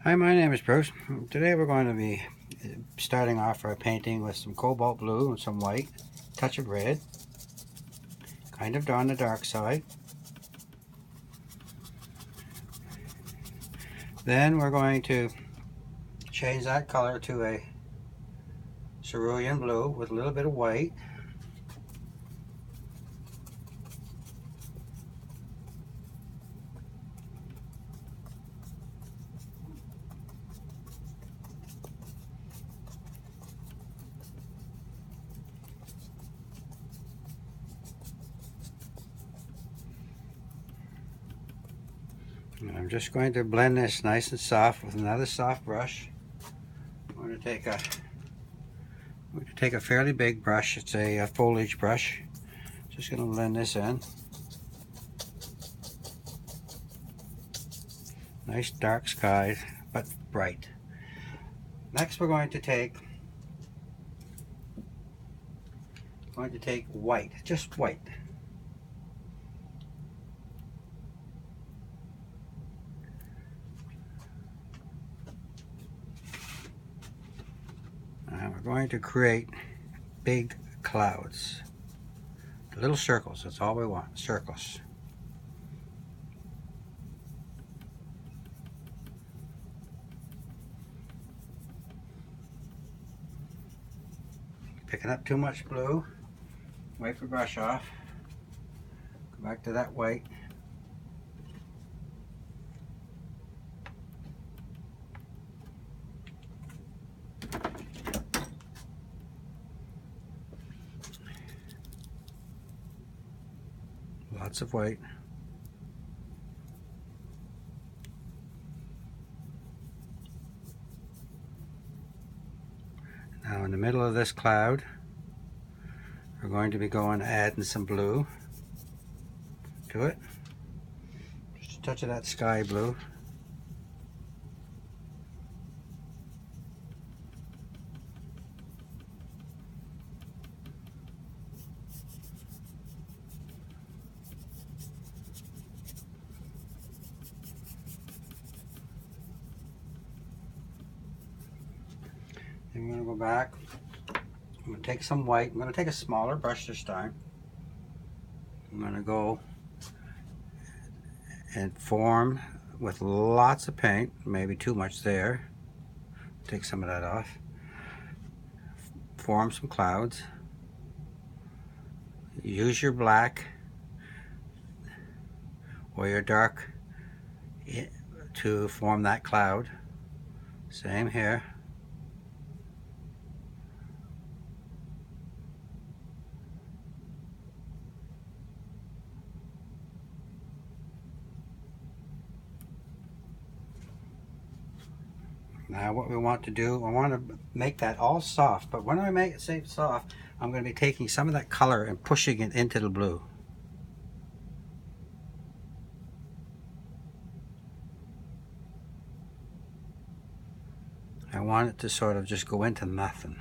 Hi, my name is Bruce. Today we're going to be starting off our painting with some cobalt blue and some white, touch of red, kind of on the dark side. Then we're going to change that color to a cerulean blue with a little bit of white. And I'm just going to blend this nice and soft with another soft brush. I'm going to take a fairly big brush. It's a foliage brush. Just going to blend this in. Nice dark sky, but bright. Next we're going to take white, just white. And we're going to create big clouds. Little circles, that's all we want, circles. Picking up too much blue, wipe the brush off, go back to that white. Lots of white. Now in the middle of this cloud, we're going to be adding some blue to it. Just a touch of that sky blue. I'm going to go back. I'm going to take some white. I'm going to take a smaller brush this time. I'm going to go and form with lots of paint, maybe too much there. Take some of that off. Form some clouds. Use your black or your dark to form that cloud. Same here. Now what we want to do, I want to make that all soft, but when I make it soft, I'm going to be taking some of that color and pushing it into the blue. I want it to sort of just go into nothing.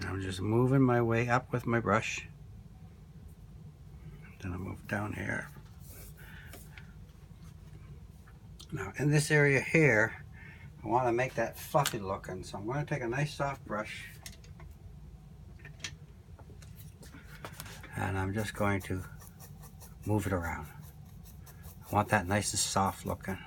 I'm just moving my way up with my brush. Then I move down here. Now in this area here, I want to make that fluffy looking, so I'm going to take a nice soft brush and I'm just going to move it around. I want that nice and soft looking.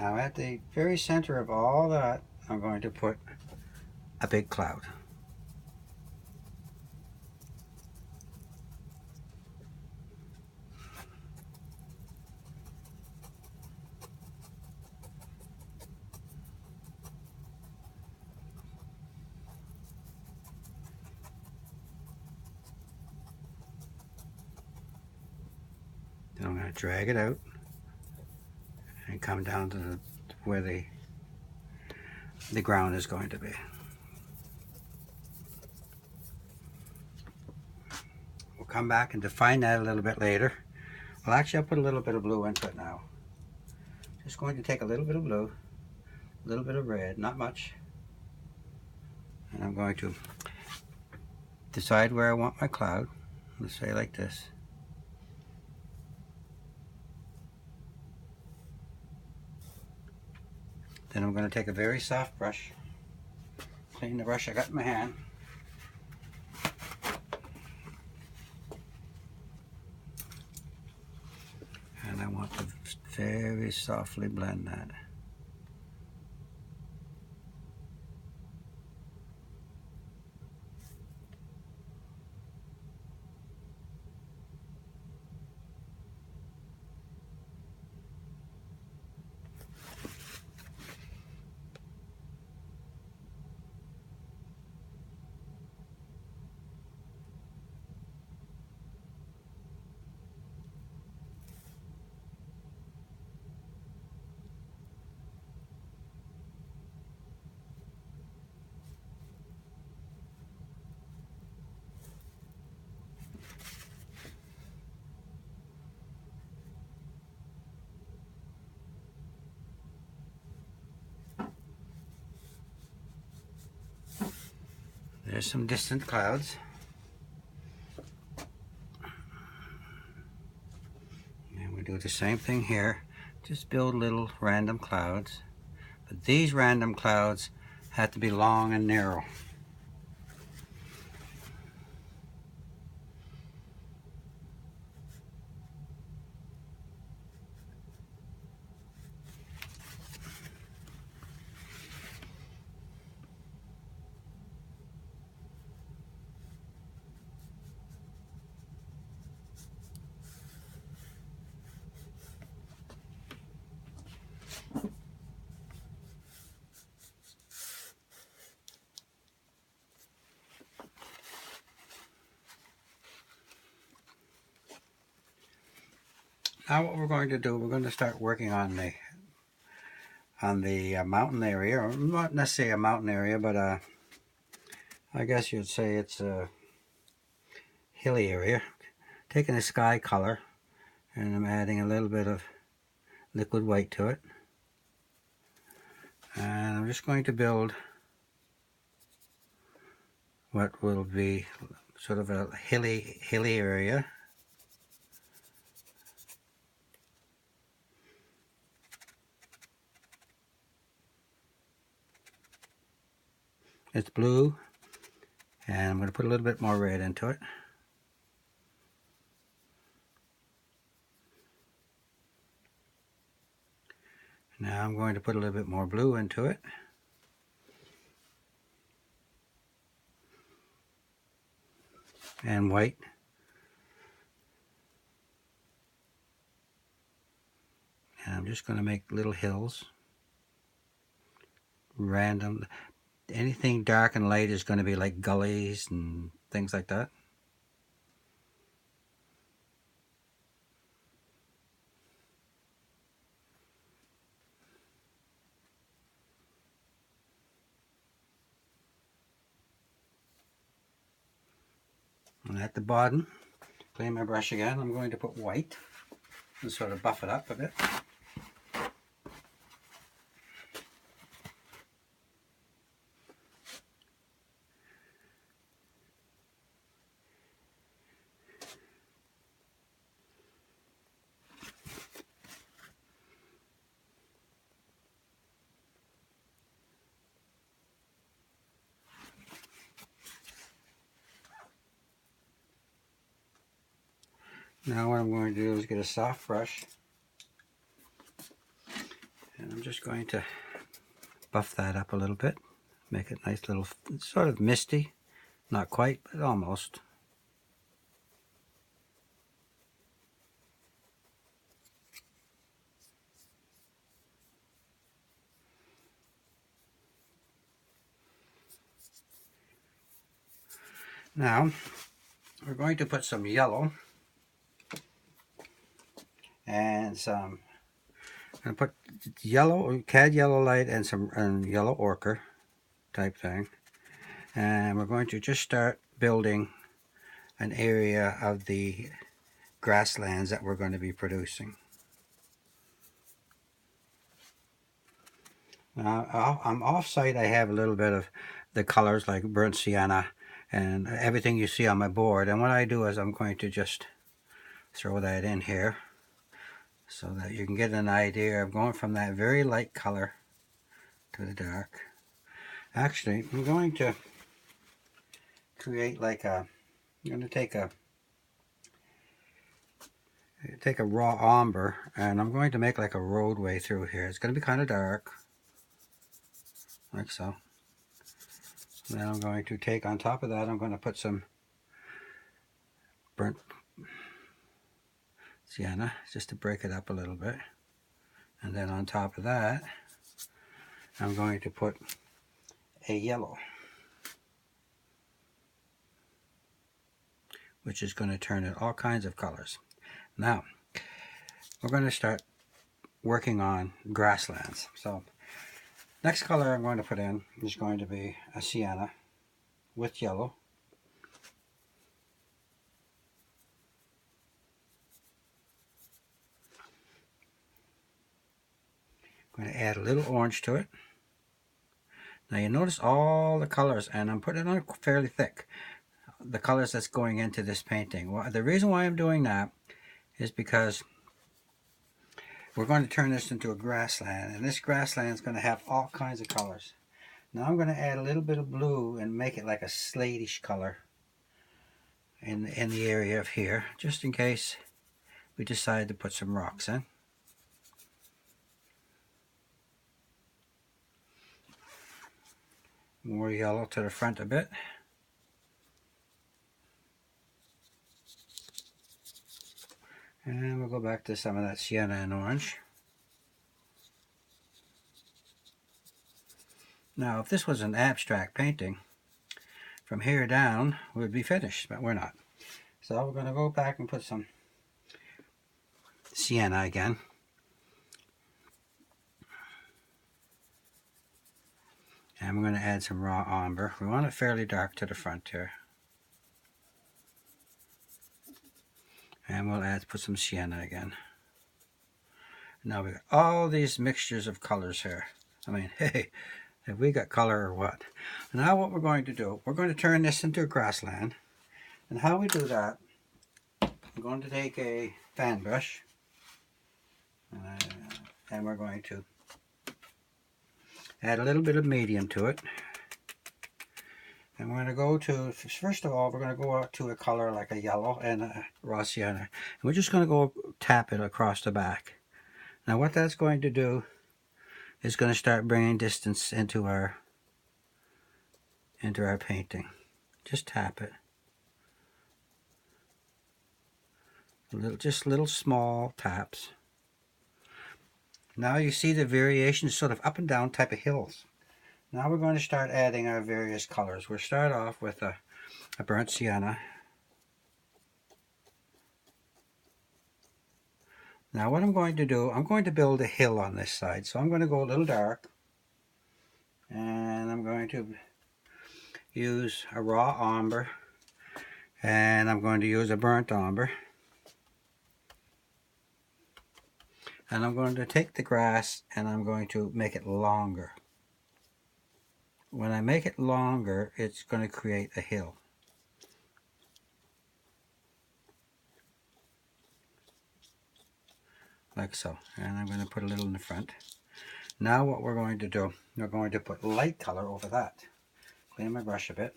Now at the very center of all that, I'm going to put a big cloud. Then I'm going to drag it out and come down to where the ground is going to be. We'll come back and define that a little bit later. Well, actually, I'll put a little bit of blue into it now. Just going to take a little bit of blue, a little bit of red, not much, and I'm going to decide where I want my cloud. Let's say like this. Then I'm going to take a very soft brush, clean the brush I got in my hand, and I want to very softly blend that. There's some distant clouds. And we do the same thing here. Just build little random clouds. But these random clouds have to be long and narrow. Now what we're going to do, we're going to start working on the mountain area, or not necessarily a mountain area, but I guess you'd say it's a hilly area. Taking a sky color, and I'm adding a little bit of liquid white to it. And I'm just going to build what will be sort of a hilly area. It's blue, and I'm going to put a little bit more red into it. Now I'm going to put a little bit more blue into it. And white. And I'm just going to make little hills. Random. Anything dark and light is going to be like gullies and things like that. And at the bottom, clean my brush again, I'm going to put white and sort of buff it up a bit. Now what I'm going to do is get a soft brush, And I'm just going to buff that up a little bit, make it nice little, sort of misty, not quite, but almost. Now, we're going to put some yellow and some, I'm going to put yellow, cad yellow light and some yellow ochre type thing. And we're going to just start building an area of the grasslands that we're going to be producing. Now, I'm off-site. I have a little bit of the colors like burnt sienna and everything you see on my board. And what I do is I'm going to just throw that in here so that you can get an idea of going from that very light color to the dark. Actually, I'm going to create like a, I'm going to take a raw umber and I'm going to make like a roadway through here. It's going to be kind of dark, like so. Then I'm going to take on top of that, I'm going to put some burnt sienna just to break it up a little bit. And then on top of that, I'm going to put a yellow, which is going to turn it all kinds of colors. Now, we're going to start working on grasslands. So, next color I'm going to put in is going to be a sienna with yellow. I'm going to add a little orange to it. Now you notice all the colors, and I'm putting it on fairly thick, the colors that's going into this painting. Well, the reason why I'm doing that is because we're going to turn this into a grassland, and this grassland is going to have all kinds of colors. Now I'm going to add a little bit of blue and make it like a slatish color in the area of here, just in case we decide to put some rocks in. More yellow to the front a bit. And we'll go back to some of that sienna and orange. Now, if this was an abstract painting, from here down, we'd be finished, but we're not. So we're going to go back and put some sienna again. And we're going to add some raw umber. We want it fairly dark to the front here. And we'll put some sienna again. Now we got all these mixtures of colors here. I mean, hey, have we got color or what? Now what we're going to do, we're going to turn this into a grassland. And how we do that, I'm going to take a fan brush and we're going to add a little bit of medium to it. And we're going to go to, first of all, we're going to go out to a color like a yellow and a raw sienna. And we're just going to go tap it across the back. Now what that's going to do is going to start bringing distance into our painting. Just tap it. Just little small taps. Now you see the variations, sort of up and down type of hills. Now we're going to start adding our various colors. We'll start off with a burnt sienna. Now what I'm going to do, I'm going to build a hill on this side. So I'm going to go a little dark. And I'm going to use a raw umber. And I'm going to use a burnt umber. And I'm going to take the grass and I'm going to make it longer. When I make it longer, it's going to create a hill. Like so. And I'm going to put a little in the front. Now what we're going to do, we're going to put light color over that. Clean my brush a bit.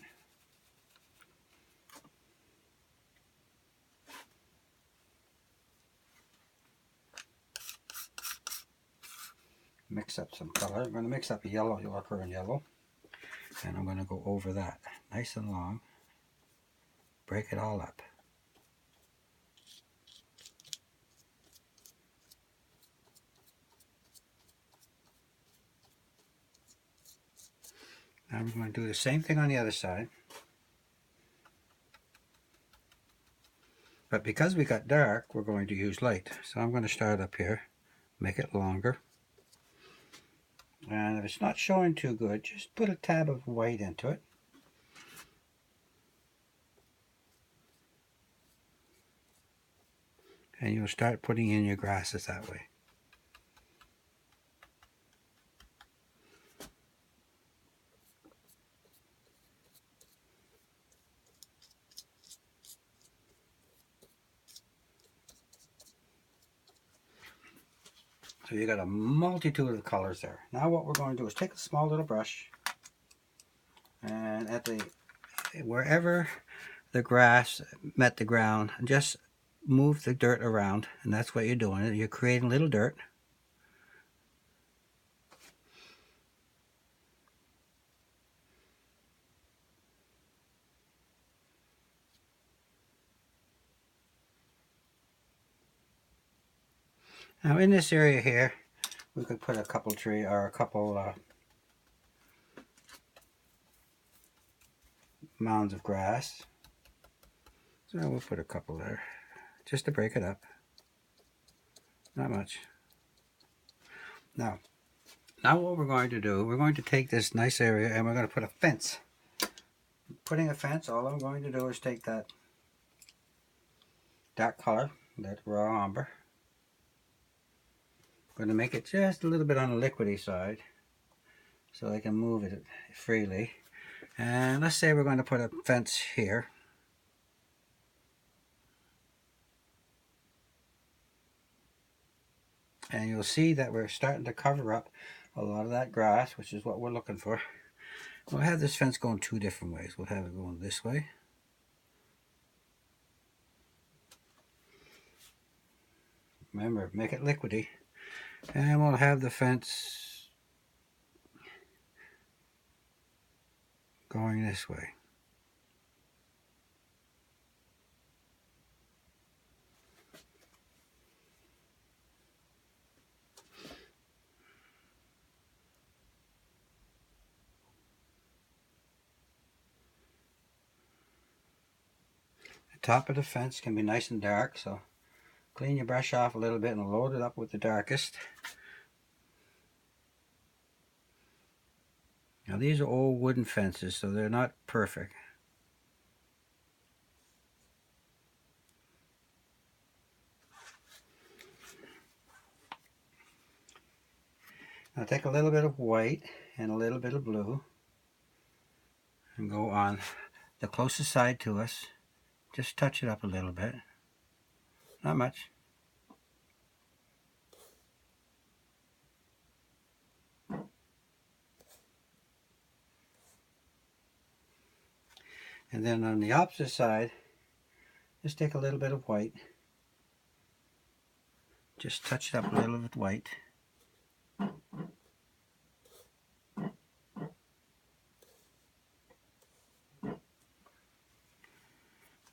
mix up some color. I'm going to mix up yellow, ochre and yellow. And I'm going to go over that nice and long. Break it all up. Now we're going to do the same thing on the other side. But because we got dark, we're going to use light. So I'm going to start up here, make it longer. And if it's not showing too good, just put a tab of white into it. And you'll start putting in your grasses that way. So you got a multitude of colors there. Now what we're going to do is take a small little brush, and at the wherever the grass met the ground, just move the dirt around, and that's what you're doing. You're creating little dirt. Now in this area here, we could put a couple tree or a couple mounds of grass. So we'll put a couple there, just to break it up. Not much. Now what we're going to do, we're going to take this nice area and we're going to put a fence. Putting a fence, all I'm going to do is take that dark color, that raw umber. I'm going to make it just a little bit on the liquidy side so I can move it freely. And let's say we're going to put a fence here. And you'll see that we're starting to cover up a lot of that grass, which is what we're looking for. We'll have this fence going two different ways. We'll have it going this way. Remember, make it liquidy. And we'll have the fence going this way. The top of the fence can be nice and dark, so clean your brush off a little bit and load it up with the darkest. Now these are old wooden fences, so they're not perfect. Now take a little bit of white and a little bit of blue and go on the closest side to us. Just touch it up a little bit. Not much. And then on the opposite side, just take a little bit of white. Just touch it up a little with white.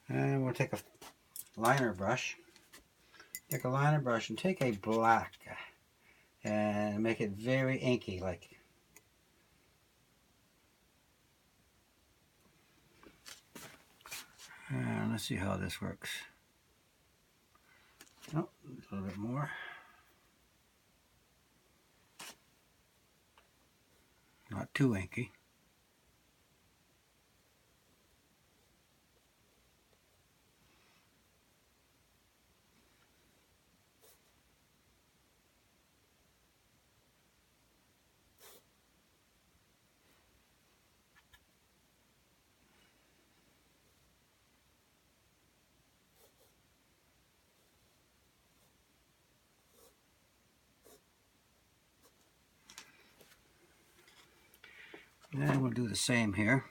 And we'll take a liner brush. Take a liner brush and take a black and make it very inky like. And let's see how this works. Oh, a little bit more. Not too inky. And we'll do the same here.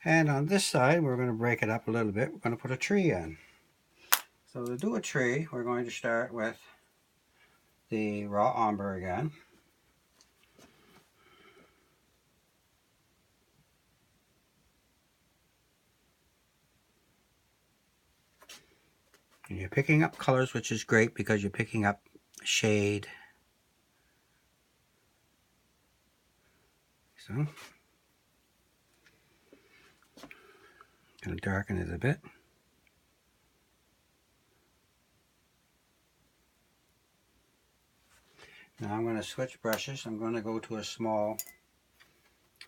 And on this side, we're going to break it up a little bit. We're going to put a tree in. So to do a tree, we're going to start with the raw umber again. And you're picking up colors, which is great because you're picking up shade. So, going to darken it a bit. Now I'm going to switch brushes. I'm going to go to a small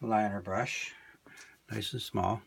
liner brush, nice and small.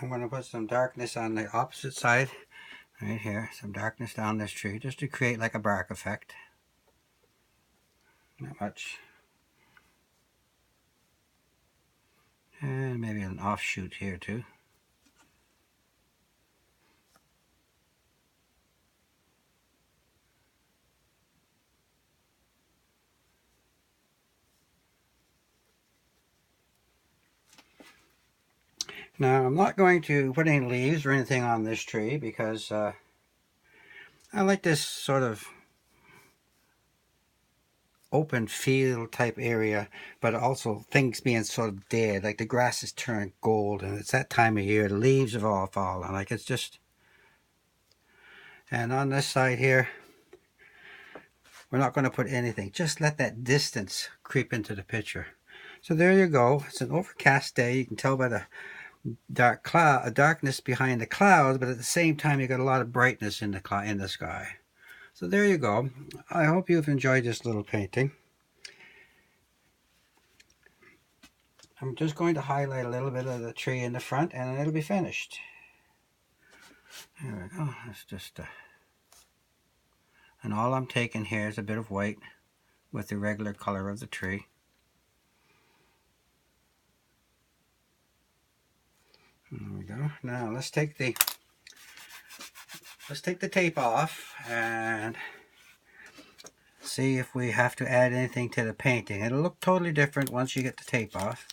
I'm going to put some darkness on the opposite side, right here, some darkness down this tree, just to create like a bark effect. Not much. And maybe an offshoot here too. Now I'm not going to put any leaves or anything on this tree because I like this sort of open field type area, but also things being sort of dead, like the grass has turned gold and it's that time of year, the leaves have all fallen, like it's just. And on this side here, we're not going to put anything, just let that distance creep into the picture. So there you go. It's an overcast day. You can tell by the darkness behind the clouds, but at the same time you got a lot of brightness in the sky. So there you go. I hope you've enjoyed this little painting. I'm just going to highlight a little bit of the tree in the front and it'll be finished. There we go. It's just and all I'm taking here is a bit of white with the regular color of the tree. There we go. Now let's take the tape off and see if we have to add anything to the painting. It'll look totally different once you get the tape off.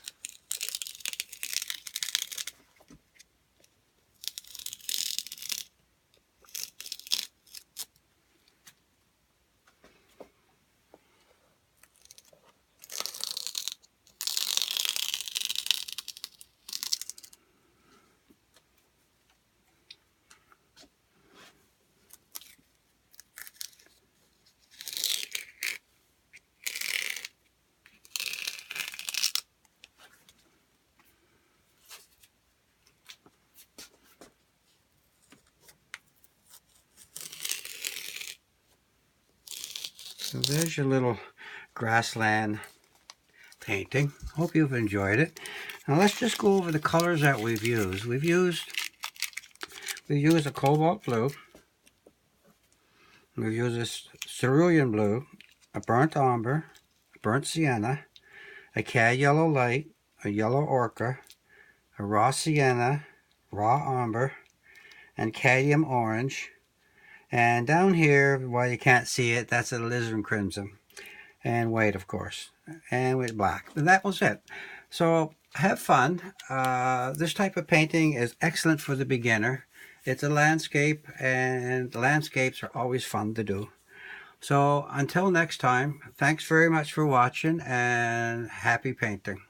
So there's your little grassland painting. Hope you've enjoyed it. Now let's just go over the colors that we've used. We've used a cobalt blue. We've used this cerulean blue, a burnt umber, a burnt sienna, a cad yellow light, a yellow ochre, a raw sienna, raw umber, and cadmium orange. And down here, while you can't see it, that's a alizarin crimson. And white, of course. And with black. And that was it. So have fun. This type of painting is excellent for the beginner. It's a landscape, and landscapes are always fun to do. So until next time, thanks very much for watching, and happy painting.